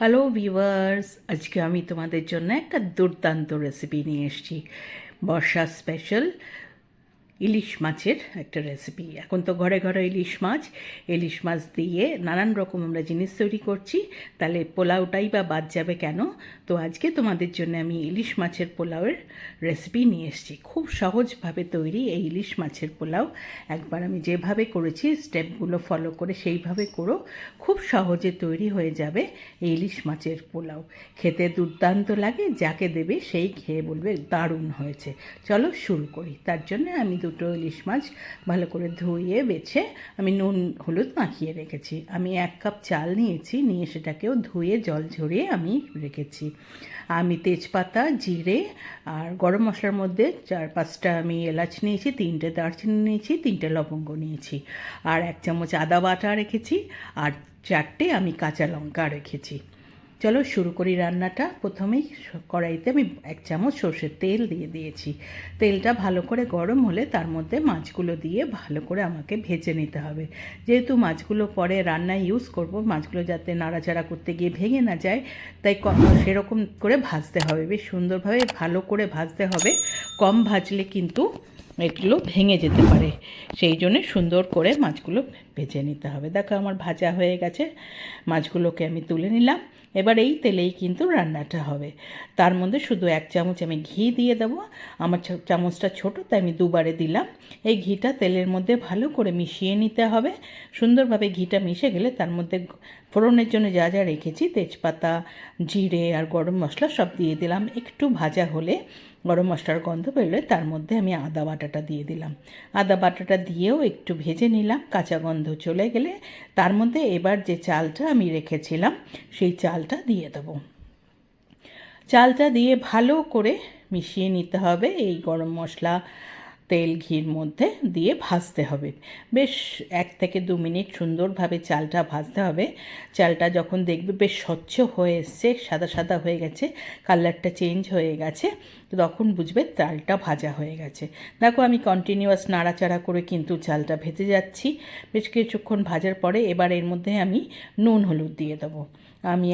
Hello viewers, আজকে আমি তোমাদের জন্য একটা দুর্দান্ত রেসিপি নিয়ে এসেছি। বর্ষা স্পেশাল ইলিশ মাছের একটা রেসিপি। এখন তো ঘরে ঘরে ইলিশ মাছ দিয়ে নানান রকম আমরা জিনিস তৈরি করছি, তাহলে পোলাওটাই বা বাদ যাবে কেন? তো আজকে তোমাদের জন্য আমি ইলিশ মাছের পোলাওয়ের রেসিপি নিয়ে এসেছি। খুব সহজভাবে তৈরি এই ইলিশ মাছের পোলাও। একবার আমি যেভাবে করেছি স্টেপগুলো ফলো করে সেইভাবে করো, খুব সহজে তৈরি হয়ে যাবে এই ইলিশ মাছের পোলাও। খেতে দুর্দান্ত লাগে, যাকে দেবে সেই খেয়ে বলবে দারুণ হয়েছে। চলো শুরু করি। তার জন্য আমি দুটো ইলিশ মাছ ভালো করে ধুয়ে বেছে আমি নুন হলুদ মাখিয়ে রেখেছি। আমি 1 কাপ চাল নিয়েছি, নিয়ে সেটাকেও ধুয়ে জল ঝরিয়ে আমি রেখেছি। আমি তেজপাতা, জিরে আর গরম মশলার মধ্যে 4-5টা আমি এলাচ নিয়েছি, 3টে দারচিনি নিয়েছি, 3টে লবঙ্গ নিয়েছি, আর 1 চামচ আদা বাটা রেখেছি, আর 4টে আমি কাঁচা লঙ্কা রেখেছি। চলো শুরু করি রান্নাটা। প্রথমেই কড়াইতে আমি 1 চামচ সর্ষের তেল দিয়ে দিয়েছি। তেলটা ভালো করে গরম হলে তার মধ্যে মাছগুলো দিয়ে ভালো করে আমাকে ভেজে নিতে হবে। যেহেতু মাছগুলো পরে রান্নায় ইউজ করব, মাছগুলো যাতে নাড়াচাড়া করতে গিয়ে ভেঙে না যায়, তাই সেরকম করে ভাজতে হবে, বেশ সুন্দরভাবে ভালো করে ভাজতে হবে। কম ভাজলে কিন্তু এগুলো ভেঙে যেতে পারে, সেই জন্যে সুন্দর করে মাছগুলো ভেজে নিতে হবে। দেখো আমার ভাজা হয়ে গেছে, মাছগুলোকে আমি তুলে নিলাম। এবার এই তেলেই কিন্তু রান্নাটা হবে। তার মধ্যে শুধু 1 চামচ আমি ঘি দিয়ে দেবো। আমার চামচটা ছোটো, তাই আমি দুবারে দিলাম। এই ঘিটা তেলের মধ্যে ভালো করে মিশিয়ে নিতে হবে। সুন্দরভাবে ঘিটা মিশে গেলে তার মধ্যে ফোড়নের জন্য যা যা রেখেছি, তেজপাতা, জিরে আর গরম মশলা সব দিয়ে দিলাম। একটু ভাজা হলে, গরম মশলার গন্ধ বেরোলে তার মধ্যে আমি আদা বাটাটা দিয়ে দিলাম। আদা বাটাটা দিয়েও একটু ভেজে নিলাম। কাঁচা গন্ধ চলে গেলে তার মধ্যে এবার যে চালটা আমি রেখেছিলাম সেই চালটা দিয়ে দেবো। চালটা দিয়ে ভালো করে মিশিয়ে নিতে হবে। এই গরম মশলা, তেল, ঘির মধ্যে দিয়ে ভাজতে হবে। বেশ 1 থেকে 2 মিনিট সুন্দরভাবে চালটা ভাজতে হবে। চালটা যখন দেখবে বেশ স্বচ্ছ হয়ে এসছে, সাদা সাদা হয়ে গেছে, কালারটা চেঞ্জ হয়ে গেছে, তখন বুঝবে চালটা ভাজা হয়ে গেছে। দেখো আমি কন্টিনিউয়াস নাড়াচাড়া করে কিন্তু চালটা ভেজে যাচ্ছি। বেশ কিছুক্ষণ ভাজার পরে এবার এর মধ্যে আমি নুন হলুদ দিয়ে দেবো। আমি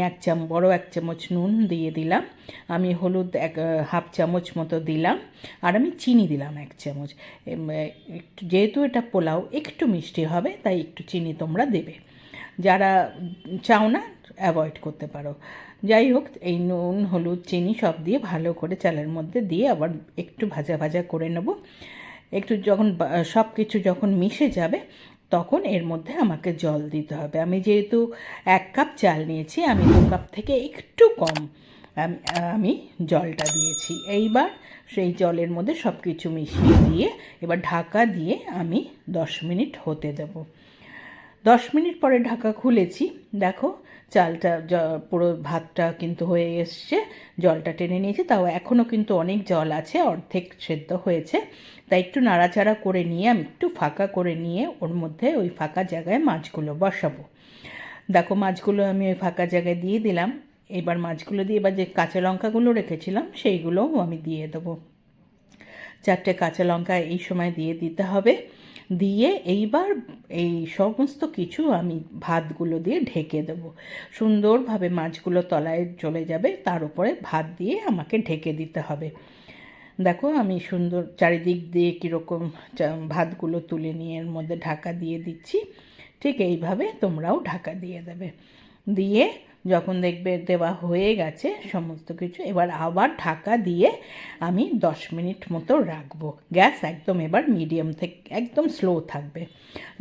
বড় 1 চামচ নুন দিয়ে দিলাম। আমি হলুদ হাফ চামচ মতো দিলাম, আর আমি চিনি দিলাম 1 চামচ। যেহেতু এটা পোলাও একটু মিষ্টি হবে, তাই একটু চিনি তোমরা দেবে। যারা চাও না অ্যাভয়েড করতে পারো। যাই হোক, এই নুন হলুদ চিনি সব দিয়ে ভালো করে চালের মধ্যে দিয়ে আবার একটু ভাজা ভাজা করে নেব। একটু যখন সব কিছু যখন মিশে যাবে, তখন এর মধ্যে আমাকে জল দিতে হবে। আমি যেহেতু 1 কাপ চাল নিয়েছি, আমি 2 কাপ থেকে একটু কম আমি জলটা দিয়েছি। এইবার সেই জলের মধ্যে সব কিছু মিশিয়ে দিয়ে এবার ঢাকা দিয়ে আমি 10 মিনিট হতে দেব। 10 মিনিট পরে ঢাকা খুলেছি। দেখো চালটা পুরো ভাতটা কিন্তু হয়ে এসছে, জলটা টেনে নিয়েছে, তাও এখনও কিন্তু অনেক জল আছে, অর্ধেক সেদ্ধ হয়েছে। তাই একটু নাড়াচাড়া করে নিয়ে আমি একটু ফাঁকা করে নিয়ে ওর মধ্যে ওই ফাঁকা জায়গায় মাছগুলো বসাবো। দেখো মাছগুলো আমি ওই ফাঁকা জায়গায় দিয়ে দিলাম। এবার মাছগুলো দিয়ে এবার যে কাঁচা লঙ্কাগুলো রেখেছিলাম সেইগুলোও আমি দিয়ে দেবো। 4টে কাঁচা লঙ্কা এই সময় দিয়ে দিতে হবে। দিয়ে এইবার এই সমস্ত কিছু আমি ভাতগুলো দিয়ে ঢেকে দেবো। সুন্দরভাবে মাছগুলো তলায় চলে যাবে, তার উপরে ভাত দিয়ে আমাকে ঢেকে দিতে হবে। দেখো আমি সুন্দর চারিদিক দিয়ে কীরকম ভাতগুলো তুলে নিয়ে এর মধ্যে ঢাকা দিয়ে দিচ্ছি। ঠিক এইভাবে তোমরাও ঢাকা দিয়ে দেবে। দিয়ে যখন দেখবে দেওয়া হয়ে গেছে সমস্ত কিছু, এবার আবার ঢাকা দিয়ে আমি 10 মিনিট মতো রাখবো। গ্যাস একদম এবার মিডিয়াম থেকে একদম স্লো থাকবে।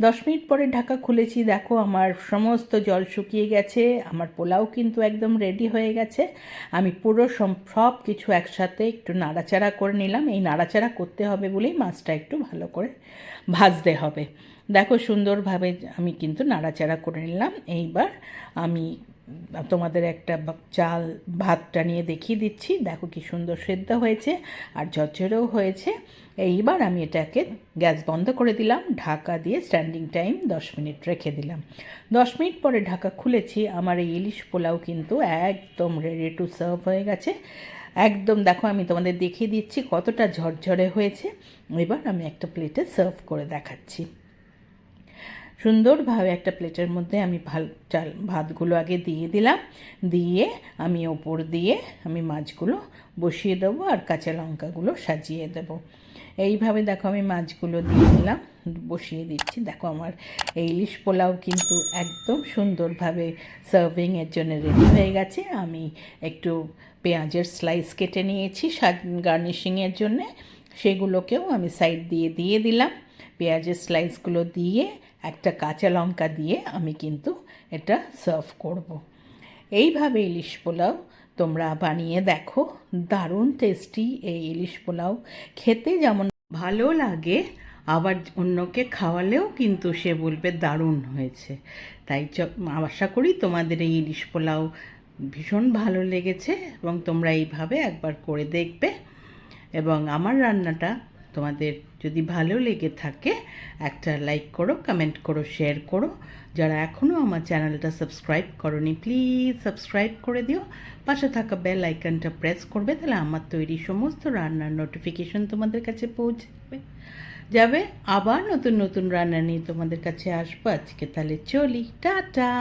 10 মিনিট পরে ঢাকা খুলেছি, দেখো আমার সমস্ত জল শুকিয়ে গেছে, আমার পোলাও কিন্তু একদম রেডি হয়ে গেছে। আমি পুরো সব কিছু একসাথে একটু নাড়াচাড়া করে নিলাম। এই নাড়াচাড়া করতে হবে বলেই মাছটা একটু ভালো করে ভাজতে হবে। দেখো সুন্দরভাবে আমি কিন্তু নাড়াচাড়া করে নিলাম। এইবার আমি তোমাদের একটা ভাতটা নিয়ে দেখিয়ে দিচ্ছি। দেখো কি সুন্দর সেদ্ধ হয়েছে আর ঝরঝরেও হয়েছে। এইবার আমি এটাকে গ্যাস বন্ধ করে দিলাম, ঢাকা দিয়ে স্ট্যান্ডিং টাইম 10 মিনিট রেখে দিলাম। 10 মিনিট পরে ঢাকা খুলেছি, আমার এই ইলিশ পোলাও কিন্তু একদম রেডি টু সার্ভ হয়ে গেছে। একদম দেখো আমি তোমাদের দেখিয়ে দিচ্ছি কতটা ঝরঝরে হয়েছে। এবার আমি একটা প্লেটে সার্ভ করে দেখাচ্ছি। সুন্দরভাবে একটা প্লেটের মধ্যে আমি ভাতগুলো আগে দিয়ে দিলাম, দিয়ে আমি ওপর দিয়ে আমি মাছগুলো বসিয়ে দেবো আর কাঁচা লঙ্কাগুলো সাজিয়ে দেবো। এইভাবে দেখো আমি মাছগুলো দিয়ে দিলাম, বসিয়ে দিচ্ছি। দেখো আমার এই ইলিশ পোলাও কিন্তু একদম সুন্দরভাবে সার্ভিংয়ের জন্য রেডি হয়ে গেছে। আমি একটু পেঁয়াজের স্লাইস কেটে নিয়েছি গার্নিশিংয়ের জন্যে, সেগুলোকেও আমি সাইড দিয়ে দিলাম। পেঁয়াজের স্লাইসগুলো দিয়ে একটা কাঁচা লঙ্কা দিয়ে আমি কিন্তু এটা সার্ভ করব। এইভাবে ইলিশ পোলাও তোমরা বানিয়ে দেখো, দারুণ টেস্টি এই ইলিশ পোলাও, খেতে যেমন ভালো লাগে আবার অন্যকে খাওয়ালেও কিন্তু সে বলবে দারুণ হয়েছে। তাই আশা করি তোমাদের এই ইলিশ পোলাও ভীষণ ভালো লেগেছে এবং তোমরা এইভাবে একবার করে দেখবে। এবং আমার রান্নাটা তোমাদের যদি ভালো লেগে থাকে একটা লাইক করো, কমেন্ট করো, শেয়ার করো। যারা এখনও আমার চ্যানেলটা সাবস্ক্রাইব করোনি প্লিজ সাবস্ক্রাইব করে দিও, পাশে থাকা বেল আইকনটা প্রেস করবে, তাহলে আমার তৈরি সমস্ত রান্নার নোটিফিকেশন তোমাদের কাছে পৌঁছে যাবে। আবার নতুন নতুন রান্না নিয়ে তোমাদের কাছে আসবো। আজকে তাহলে চলি, টাটা।